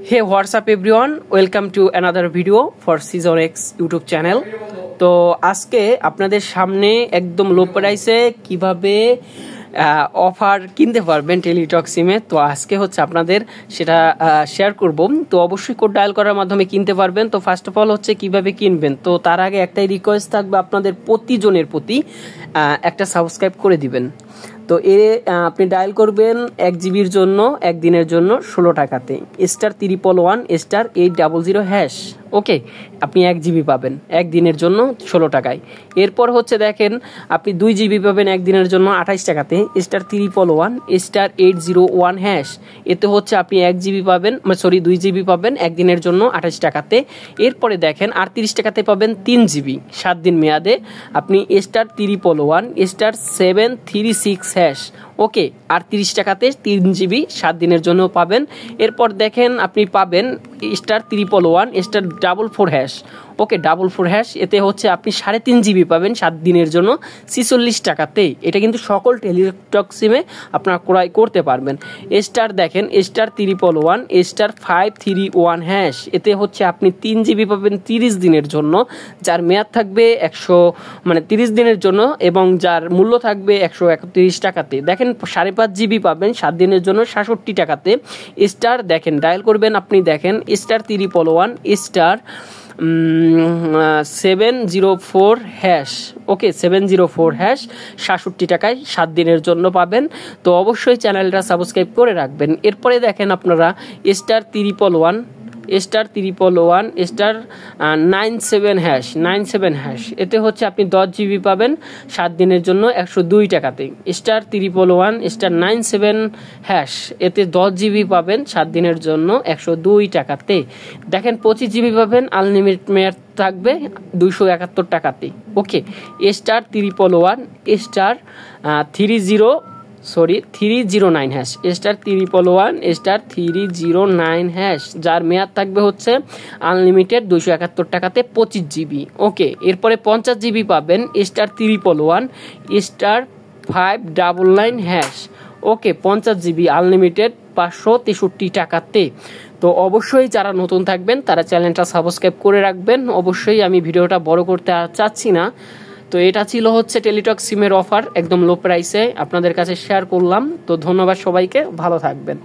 Hey, what's up everyone? Welcome to another video for Season X YouTube channel. তো আজকে আপনাদের সামনে একদম লো প্রাইসে কিভাবে অফার কিনতে পারবেন টেলিটক সিমে। তো আজকে হচ্ছে আপনাদের সেটা শেয়ার করব। তো অবশ্যই কোড ডায়াল করার মাধ্যমে কিনতে পারবেন। তো ফার্স্ট অফ অল হচ্ছে কিভাবে কিনবেন। তো তার আগে একটাই রিকোয়েস্ট থাকবে আপনাদের প্রতিজনের প্রতি একটা সাবস্ক্রাইব করে দিবেন। তো আপনি ডায়াল করবেন 1 জিবির জন্য একদিনের জন্য 16 টাকাতে *111*800#। ওকে, আপনি 1 জিবি পাবেন একদিনের জন্য 16 টাকায়। এরপর হচ্ছে দেখেন আপনি 2 জিবি পাবেন একদিনের জন্য 28 টাকাতে *311*801#। এতে হচ্ছে আপনি 1 জিবি পাবেন 2 জিবি পাবেন একদিনের জন্য 28 টাকাতে। এরপরে দেখেন 38 টাকাতে পাবেন 3 জিবি 7 দিন মেয়াদে আপনি *311*736#। ওকে, 38 টাকাতে 3 জিবি 7 দিনের জন্য পাবেন। এরপর দেখেন আপনি পাবেন *311*444#। ওকে, 44#। এতে হচ্ছে আপনি 3.5 জিবি পাবেন 7 দিনের জন্য 46 টাকাতে। এটা কিন্তু সকল টেলিটক সিমে আপনারা ক্রয় করতে পারবেন। দেখেন *531*531#। এতে হচ্ছে আপনি 3 জিবি পাবেন 30 দিনের জন্য, যার মেয়াদ থাকবে 30 দিনের জন্য এবং যার মূল্য থাকবে 131 টাকাতে। দেখেন 5.5 জিবি পাবেন 7 দিনের জন্য 66 টাকাতে। দেখেন ডায়াল করবেন আপনি দেখেন *311*704#। ওকে, 704#, 67 টাকায় 7 দিনের জন্য পাবেন। তো অবশ্যই চ্যানেলটা সাবস্ক্রাইব করে রাখবেন। এরপরে দেখেন আপনারা *311*97#। এতে হচ্ছে আপনি 10 জিবি পাবেন 7 দিনের জন্য 102 টাকাতে *311*97#। এতে 10 জিবি পাবেন 7 দিনের জন্য 102 টাকাতে। দেখেন 25 জিবি পাবেন আনলিমিটেড মেয়াদ থাকবে 271 টাকাতে। ওকে, *311*309#, যার মেয়াদ থাকবে হচ্ছে আনলিমিটেড 271 টাকাতে 25 জিবি। ওকে, এরপরে 50 জিবি পাবেন *311*599#। ওকে, 50 জিবি আনলিমিটেড 563 টাকাতে। তো অবশ্যই যারা নতুন থাকবেন তারা চ্যানেলটা সাবস্ক্রাইব করে রাখবেন। অবশ্যই আমি ভিডিওটা বড় করতে চাচ্ছি না। তো এটা ছিল হচ্ছে টেলিটক সিমের অফার একদম লো প্রাইসে আপনাদের কাছে শেয়ার করলাম। তো ধন্যবাদ সবাইকে, ভালো থাকবেন।